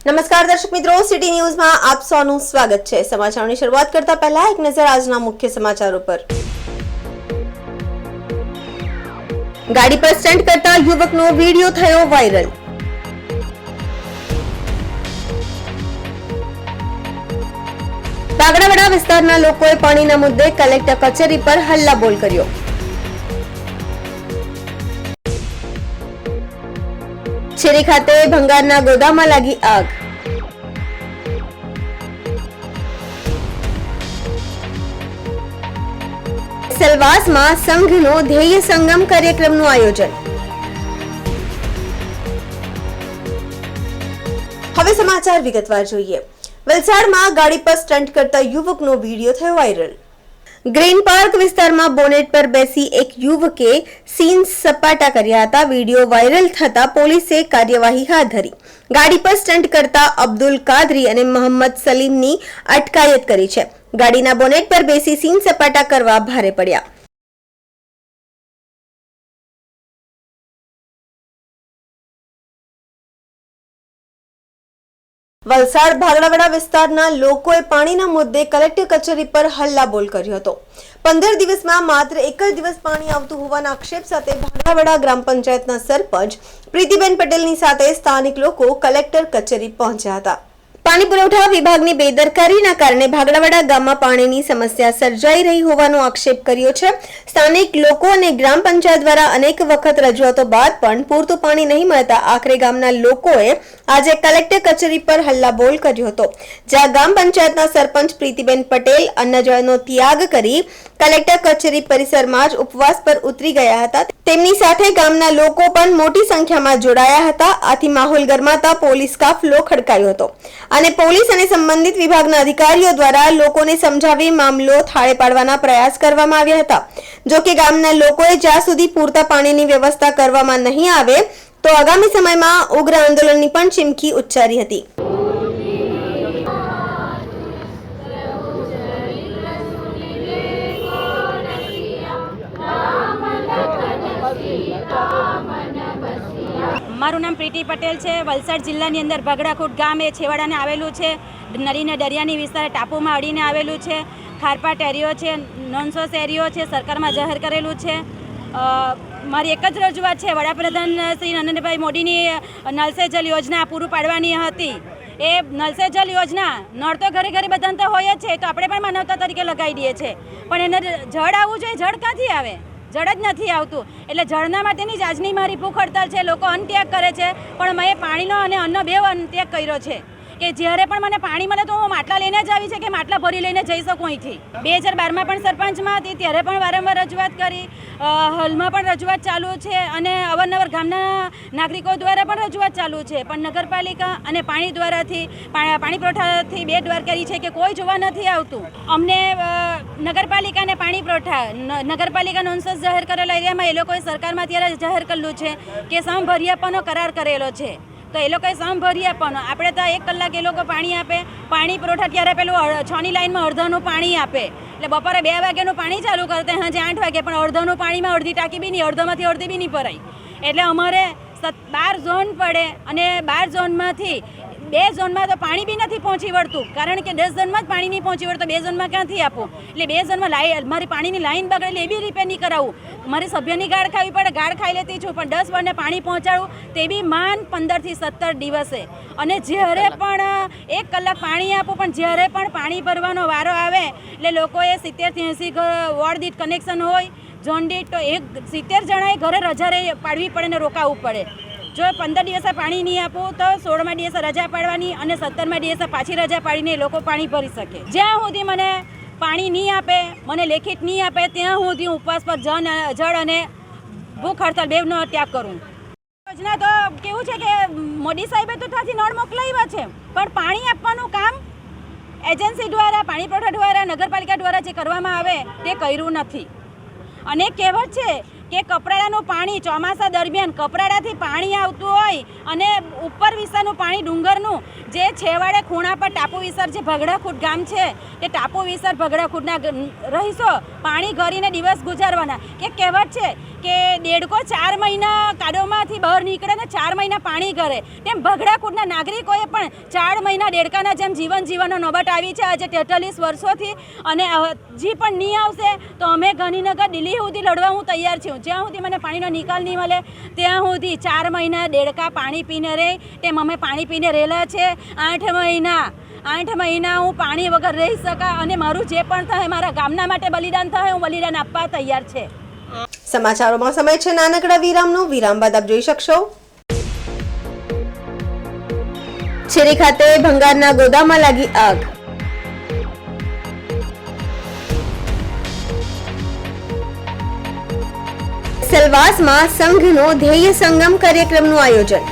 નમસ્કાર દર્શક મિત્રો, સિટી ન્યૂઝમાં આપ સૌનું સ્વાગત છે। સમાચારોની શરૂઆત કરતા પહેલા એક નજર આજના મુખ્ય સમાચારો પર। ગાડી પર સ્ટન્ટ કરતા યુવકનો વિડિયો થયો વાયરલ। બાગડાવાડા વિસ્તારના લોકોએ પાણીના મુદ્દે કલેક્ટર કચેરી પર હલ્લાબોલ કર્યો। છેરી ખાતે ભંગારના ગોદામમાં લાગી આગ। સેલવાસમાં સંઘનો ધ્યેય સંગમ કાર્યક્રમનું આયોજન। હવે સમાચાર વિગતવાર જોઈએ। વલસાડમાં ગાડી પર સ્ટન્ટ કરતા યુવકનો વિડિયો થયો વાયરલ। ગ્રીન પાર્ક વિસ્તારમાં બોનેટ પર બેસી એક યુવકે સીન સપાટા કર્યા હતા। વિડિયો વાયરલ થતા પોલીસે કાર્યવાહી હાથ ધરી। ગાડી પર સ્ટન્ટ કરતા અબ્દુલ કાદરી અને મોહમ્મદ સલીમની અટકાયત કરી છે। ગાડીના બોનેટ પર બેસી સીન સપાટા કરવા ભારે પડ્યા। વલસાડ ભાગડાવાડા વિસ્તારના લોકોએ પાણીના મુદ્દે કલેક્ટર કચેરી પર હલ્લાબોલ કર્યો હતો। 15 દિવસમાં માત્ર એક જ દિવસ પાણી આવતું હોવાના આક્ષેપ સાથે ભાગડાવાડા ગ્રામ પંચાયતના સરપંચ પ્રીતિબેન પટેલની સાથે સ્થાનિક લોકો કલેક્ટર કચેરી પહોંચ્યા હતા। પાણી પુરવઠા વિભાગની બેદરકારીના કારણે ભાગડાવાડા ગામમાં પાણીની સમસ્યા સર્જાઈ રહી હોવાનો આક્ષેપ કર્યો છે। સ્થાનિક લોકો અને ગ્રામ પંચાયત દ્વારા અનેક વખત રજૂઆતો બાદ પણ પૂરતું પાણી નહીં મળતા આખરે ગામના લોકોએ આજે કલેક્ટર કચેરી પર હલ્લાબોલ કર્યો હતો, જ્યાં ગામ પંચાયતના સરપંચ પ્રીતિબેન પટેલ અન્નજળનો ત્યાગ કરી કલેક્ટર કચેરી પરિસરમાં જ ઉપવાસ પર ઉતરી ગયા હતા। તેમની સાથે ગામના લોકો પણ મોટી સંખ્યામાં જોડાયા હતા। આથી માહોલ ગરમાતા પોલીસ કાફલો ખડકાયો હતો અને પોલીસ અને સંબંધિત વિભાગના અધિકારીઓ દ્વારા લોકોને સમજાવી મામલો થાળે પાડવાના પ્રયાસ કરવામાં આવ્યા હતા। જો કે ગામના લોકોએ જ્યાં સુધી પૂરતા પાણીની વ્યવસ્થા કરવામાં નહીં આવે તો આગામી સમયમાં ઉગ્ર આંદોલનની પણ ચીમકી ઉચ્ચારી હતી। મારું નામ પ્રીતિ પટેલ છે। વલસાડ જિલ્લાની અંદર ભગડાખુટ ગામ એ છેવાડાને આવેલું છે। નદીને દરિયાની વિસ્તાર ટાપુમાં અડીને આવેલું છે। ખારપાટ એરિયો છે, નોનસોસ એરિયો છે, સરકારમાં જાહેર કરેલું છે। મારી એક જ રજૂઆત છે, વડાપ્રધાન શ્રી નરેન્દ્રભાઈ મોદીની નળ સે જલ યોજના પૂરું પાડવાની હતી। એ નળ સે જલ યોજના નળ તો ઘરે ઘરે બધાને તો હોય જ છે, તો આપણે પણ માનવતા તરીકે લગાવી દઈએ છીએ, પણ એને જળ આવવું જોઈએ। જળ ક્યાંથી આવે? જળ જ નથી આવતું। એટલે જળના માટેની જ આજની મારી ભૂખ હડતાલ છે। લોકો અન્ન ત્યાગ કરે છે, પણ મેં પાણીનો અને અન્નનો બેવ અન્ન ત્યાગ કર્યો છે કે જ્યારે પણ મને પાણી મળે તો હું માટલા લઈને જ આવી છે કે માટલા ભરી લઈને જઈ શકું અહીંથી। 2012માં પણ સરપંચમાં હતી, ત્યારે પણ વારંવાર રજૂઆત કરી। હાલમાં પણ રજૂઆત ચાલુ છે અને અવારનવાર ગામના નાગરિકો દ્વારા પણ રજૂઆત ચાલુ છે, પણ નગરપાલિકા અને પાણી દ્વારાથી પાણી પુરવઠાથી 2 દ્વાર કરી છે કે કોઈ જોવા નથી આવતું। અમને નગરપાલિકા અને પાણી પુરવઠા નગરપાલિકા નોનસોસ જાહેર કરેલા એરિયામાં એ લોકોએ સરકારમાં ત્યારે જાહેર કરેલું છે કે સમ ભરી આપવાનો કરાર કરેલો છે, તો એ લોકોએ સમ ભરી આપવાનો। આપણે તો 1 કલાક એ લોકો પાણી આપે। પાણી પુરવઠા ત્યારે પેલું 6ની લાઈનમાં અડધાનું પાણી આપે, એટલે બપોરે 2 વાગ્યાનું પાણી ચાલુ કરતા સાંજે 8 વાગે, પણ અડધાનું પાણીમાં અડધી ટાંકી બી નહીં, અડધામાંથી અડધી બી નહીં ભરાય। એટલે અમારે 12 ઝોન પડે અને 12 ઝોનમાંથી 2 ઝોનમાં તો પાણી બી નથી પહોંચી વળતું, કારણ કે 10 ઝોનમાં જ પાણી નહીં પહોંચી વળતું, 2 ઝોનમાં ક્યાંથી આપું? એટલે 2 ઝોનમાં મારી પાણીની લાઈન બગડેલી એ બી રિપેર નહીં કરાવું। મારી સભ્યની ગાળ ખાવી પડે, ગાળ ખાઈ લેતી છું, પણ 10 વારને પાણી પહોંચાડું તે બી માન 15 થી 17 દિવસે। અને જ્યારે પણ 1 કલાક પાણી આપું, પણ જ્યારે પણ પાણી ભરવાનો વારો આવે એટલે લોકોએ 70 થી 80 વોર્ડ દીઠ કનેક્શન હોય, ઝોન દીઠ, તો 70 જણાએ ઘરે રજા પાડવી પડે ને રોકાવવું પડે। જો 15 દિવસે પાણી નહીં આપું તો 16મા દિવસે રજા પાડવાની અને 17મા દિવસે પાછી રજા પાડીને એ લોકો પાણી ભરી શકે। જ્યાં સુધી મને પાણી નહીં આપે, મને લેખિત નહીં આપે, ત્યાં સુધી ઉપવાસ પર જળ અને ભૂખ હડતાલ બેવનો ત્યાગ કરું। યોજના તો કેવું છે કે મોદી સાહેબે તો ત્યાંથી નળ મોકલાવ્યા છે, પણ પાણી આપવાનું કામ એજન્સી દ્વારા, પાણી પુરવઠા દ્વારા, નગરપાલિકા દ્વારા જે કરવામાં આવે તે કર્યું નથી। અને કહેવત છે કે કપરાડાનું પાણી ચોમાસા દરમિયાન કપરાડાથી પાણી આવતું હોય અને ઉપર વિસ્તારનું પાણી ડુંગરનું જે છેવાડે ખૂણા પર ટાપુ વિસ્તાર જે ભગડાખૂટ ગામ છે તે ટાપુ વિસ્તાર ભગડાખૂટના રહીશો પાણી ભરીને દિવસ ગુજારવાના. કે કહેવત છે કે દેડકો 4 મહિના કાદવમાંથી બહાર નીકળે ને 4 મહિના પાણી કરે, તેમ ભગડાખૂટના નાગરિકોએ પણ 4 મહિના દેડકાના જેમ જીવન જીવવાનો નોબત આવી છે આજે 43 વર્ષોથી. અને હજી પણ નહીં આવશે તો અમે ગાંધીનગર દિલ્હી સુધી લડવા હું તૈયાર છું. જ્યાં સુધી મને પાણીનો નિકાલ નહીં મળે ત્યાં સુધી 4 મહિના દેડકા પાણી પીને રહે તેમ અમે પાણી પીને રહેલા છે. 8 મહિના હું પાણી વગર રહી શકા અને મારું જે પણ થાય મારા ગામના માટે બલિદાન થાય હું બલિદાન આપવા તૈયાર છે. સમાચારોમાં સમય છે નાનકડા વિરામનો. વિરામ બાદ આપ જોઈ શકશો છેરી ખાતે ભંગારના ગોદામમાં લાગી આગ. સેલવાસમાં સંઘનો ધ્યેય સંગમ કાર્યક્રમનું આયોજન.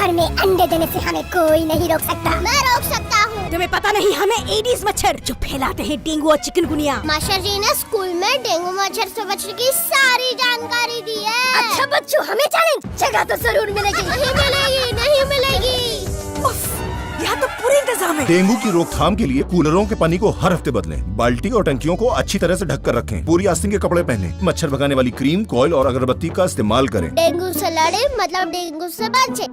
घर में अंडे देने से हमें कोई नहीं रोक सकता. मैं रोक सकता हूँ. तुम्हें पता नहीं हमें एडिस मच्छर जो फैलाते हैं डेंगू और चिकनगुनिया. मास्टर जी ने स्कूल में डेंगू मच्छर से बचने की सारी जानकारी दी है. अच्छा बच्चों हमें चैलेंज जगह तो जरूर मिलेगी. नहीं मिलेगी, नहीं मिलेगी. यहाँ तो पूरे इंतजाम है. डेंगू की रोकथाम के लिए कूलरों के पानी को हर हफ्ते बदलें, बाल्टी और टंकियों को अच्छी तरह से ढककर रखें, पूरी आस्तीन के कपड़े पहनें, मच्छर भगाने वाली क्रीम, कॉइल और अगरबत्ती का इस्तेमाल करें. डेंगू से लड़े मतलब डेंगू से बचे.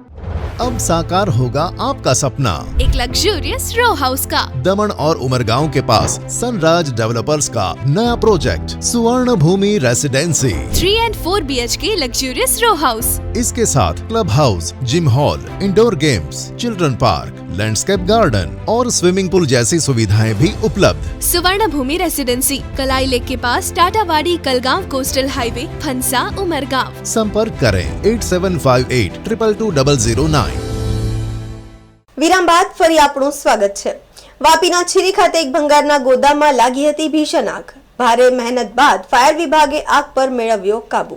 अब साकार होगा आपका सपना. एक लग्जूरियस रो हाउस का. दमन और उमरगांव के पास सनराज डेवलपर्स का नया project Suvarna Bhoomi residency 3 and 4 BHK luxurious row house. इसके साथ club house, gym hall, indoor games, children park, landscape garden और स्विमिंग पूल जैसी सुविधाएं भी उपलब्ध. सुवर्ण भूमि रेसिडेंसी कलाई लेक के पास टाटावाड़ी कलगांव कोस्टल हाईवे फंसा उमरगांव. संपर्क करें 8758222009. વિરામ બાદ ફરી આપણું સ્વાગત છે. વાપીના છીરી ખાતે એક ભંગારના ગોદામમાં લાગી હતી ભીષણ આગ. ભારે મહેનત બાદ ફાયર વિભાગે આગ પર મેળવ્યો કાબુ.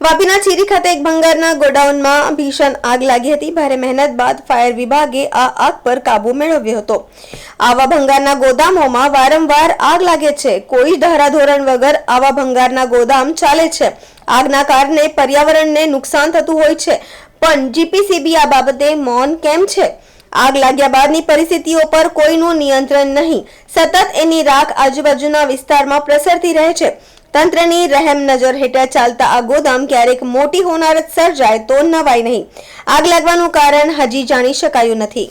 વાપીના છીરી ખાતે એક ભંગારના ગોડાઉનમાં ભીષણ આગ લાગી હતી. ભારે મહેનત બાદ ફાયર વિભાગે આ આગ પર કાબુ મેળવ્યો હતો. આવા ભંગારના ગોદામોમાં વારંવાર આગ લાગે છે. કોઈ ધારાધોરણ વગર આવા ભંગારના ગોદામ ચાલે છે. આગના કારણે પર્યાવરણને નુકસાન થતું હોય છે, પણ જીપીસીબી આ બાબતે મૌન કેમ છે? આગ લાગ્યા બાદની પરિસ્થિતિઓ પર કોઈનું નિયંત્રણ નહીં. સતત એની રાખ આજુબાજુના વિસ્તારમાં પ્રસરતી રહે છે. તંત્રની રહેમ નજર હેઠળ ચાલતા આ ગોદામ ક્યારેક મોટી હોનારત સર્જાય તો નવાય નહીં. આગ લાગવાનું કારણ હજી જાણી શકાયું નથી.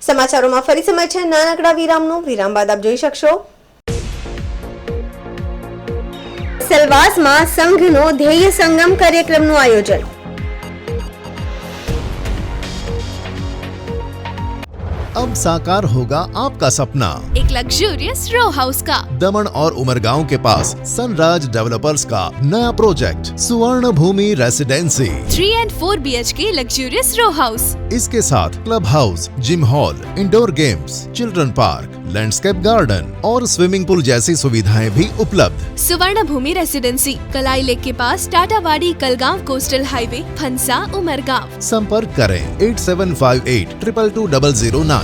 સમાચારોમાં ફરી સમય છે નાનકડા વિરામનો. વિરામ બાદ આપ જોઈ શકશો સેલવાસમાં સંઘનો ધ્યેય સંગમ કાર્યક્રમનું આયોજન. अब साकार होगा आपका सपना. एक लग्जूरियस रो हाउस का. दमन और उमरगांव के पास सनराज डेवलपर्स का नया project Suvarna Bhoomi residency 3 and 4 BHK luxurious row house. इसके साथ club house, gym hall, indoor games, children park, landscape garden और स्विमिंग पूल जैसी सुविधाएं भी उपलब्ध. सुवर्ण भूमि रेसिडेंसी कलाई लेक के पास टाटावाड़ी कलगांव कोस्टल हाईवे फंसा उमरगांव. संपर्क करें 8758222009.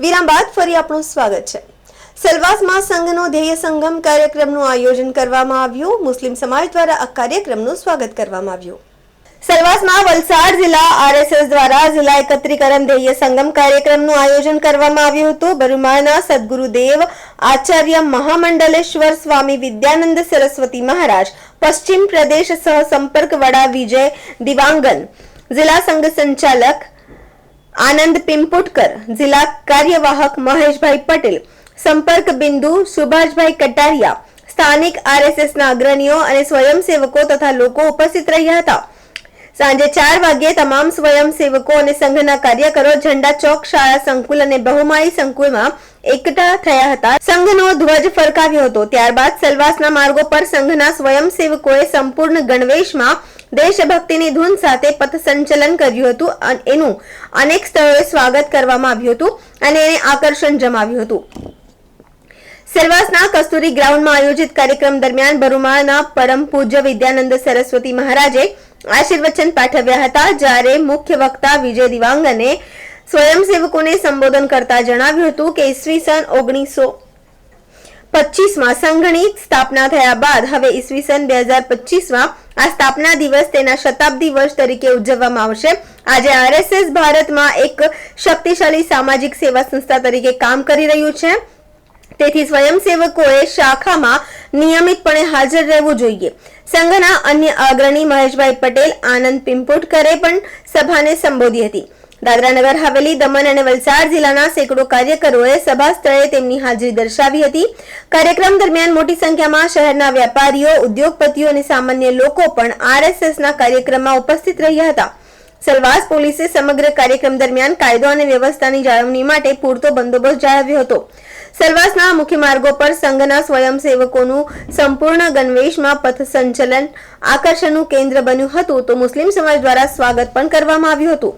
વિરામ બાદ ફરી આપનું સ્વાગત છે. સેલવાસમાં સંઘનો ધ્યેય સંગમ કાર્યક્રમનું આયોજન કરવામાં આવ્યું. મુસ્લિમ સમાજ દ્વારા આ કાર્યક્રમનું સ્વાગત કરવામાં આવ્યું. સેલવાસમાં વલસાડ જિલ્લા આરએસએસ દ્વારા જિલ્લા એકત્રીકરણ ધ્યેય સંગમ કાર્યક્રમનું આયોજન કરવામાં આવ્યું હતું. બરુમાળના સદગુરુદેવ આચાર્ય મહામંડલેશ્વર સ્વામી વિદ્યાનંદ સરસ્વતી મહારાજ, પશ્ચિમ પ્રદેશ સહ સંપર્ક વડા વિજય દિવાંગન, જિલ્લા સંઘ સંચાલક આનંદ પિંપુટકર, જિલ્લા કાર્યવાહક મહેશભાઈ પટેલ, સંપર્ક બિંદુ સુભાષભાઈ કટારિયા, સ્થાનિક આરએસએસના અગ્રણીઓ અને સ્વયંસેવકો તથા લોકો ઉપસ્થિત રહ્યા હતા. સાંજે 4 વાગ્યે તમામ સ્વયંસેવકો અને સંઘના કાર્યકરો ઝંડા ચોક શાળા સંકુલ અને બહુમાળી સંકુલમાં એકઠા થયા હતા. સંઘનો ધ્વજ ફરકાવ્યો હતો. ત્યારબાદ સેલવાસના માર્ગો પર સંઘના સ્વયંસેવકોએ સંપૂર્ણ ગણવેશમાં દેશભક્તિની ધૂન સાથે પથ સંચલન કર્યું હતું. એનું અનેક સ્થળોએ સ્વાગત કરવામાં આવ્યું હતું અને એને આકર્ષણ જમાવ્યું હતું. સેલવાસના કસ્તુરી ગ્રાઉન્ડમાં આયોજિત કાર્યક્રમ દરમિયાન બરુમાળના પરમ પૂજ્ય વિદ્યાનંદ સરસ્વતી મહારાજે આશીર્વચન પાઠવ્યા હતા. જ્યારે મુખ્ય વક્તા વિજય દિવાંગને સ્વયંસેવકોને સંબોધન કરતા જણાવ્યું હતું કે ઈસવીસન 1925માં સંઘની સ્થાપના થયા બાદ હવે ઈસવીસન 2025માં આ સ્થાપના દિવસ તેના શતાબ્દી વર્ષ તરીકે ઉજવવામાં આવશે. આજે આરએસએસ ભારતમાં એક શક્તિશાળી સામાજિક સેવા સંસ્થા તરીકે કામ કરી રહ્યું છે. તેથી સ્વયંસેવકોએ શાખામાં નિયમિતપણે હાજર રહેવું જોઈએ. સંઘના અન્ય અગ્રણી મહેશભાઈ પટેલ, આનંદ પિંપુટકરે પણ સભાને સંબોધી હતી. દાદરાનગર હવેલી, દમણ અને વલસાડ જિલ્લાના સેંકડો કાર્યકરોએ સભા સ્થળે તેમની હાજરી દર્શાવી હતી. કાર્યક્રમ દરમિયાન મોટી સંખ્યામાં શહેરના વેપારીઓ, ઉદ્યોગપતિઓ અને સામાન્ય લોકો પણ આરએસએસના કાર્યક્રમમાં ઉપસ્થિત રહ્યા હતા. સેલવાસ પોલીસે સમગ્ર કાર્યક્રમ દરમિયાન કાયદો અને વ્યવસ્થાની જાળવણી માટે પૂરતો બંદોબસ્ત જાળવ્યો હતો. સેલવાસના મુખ્ય માર્ગો પર સંઘના સ્વયંસેવકોનું સંપૂર્ણ ગણવેશમાં પથ સંચલન આકર્ષણનું કેન્દ્ર બન્યું હતું. તો મુસ્લિમ સમાજ દ્વારા સ્વાગત પણ કરવામાં આવ્યું હતું.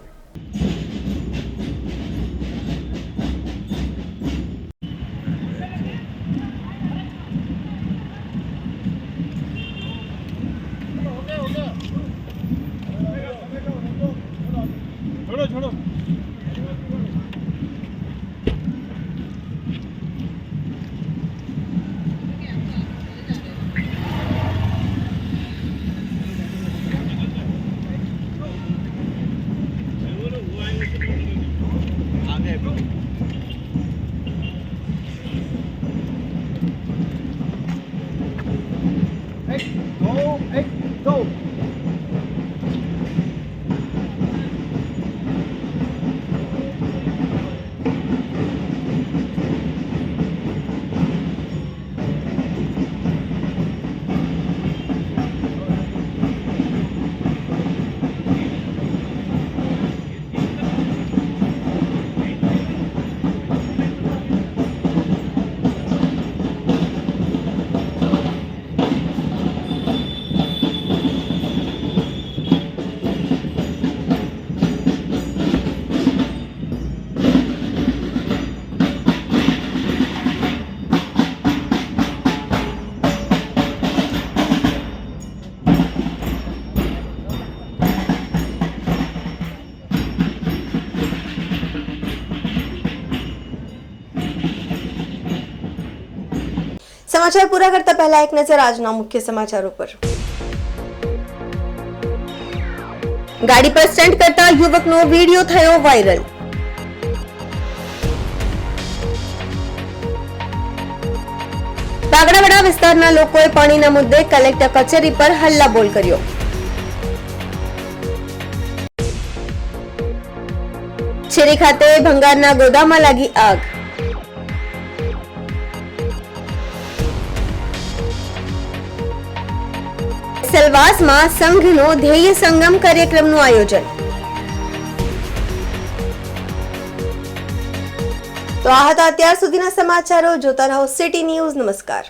સમાચાર પૂરા કરતા પહેલા એક નજર આજના મુખ્ય સમાચારો પર. ગાડી પર સ્ટન્ટ કરતા યુવકનો વિડીયો થયો વાયરલ. બાગડાવાડા વિસ્તારના લોકોએ પાણીના મુદ્દે કલેક્ટર કચેરી પર હલ્લાબોલ કર્યો. છેરી ખાતે ભંગારના ગોદામમાં લાગી આગ. સેલવાસમાં સંઘનો ધ્યેય સંગમ કાર્યક્રમનું આયોજન. તો આ હતા અત્યાર સુધીના સમાચારો. જોતા રહો સિટી ન્યૂઝ. નમસ્કાર.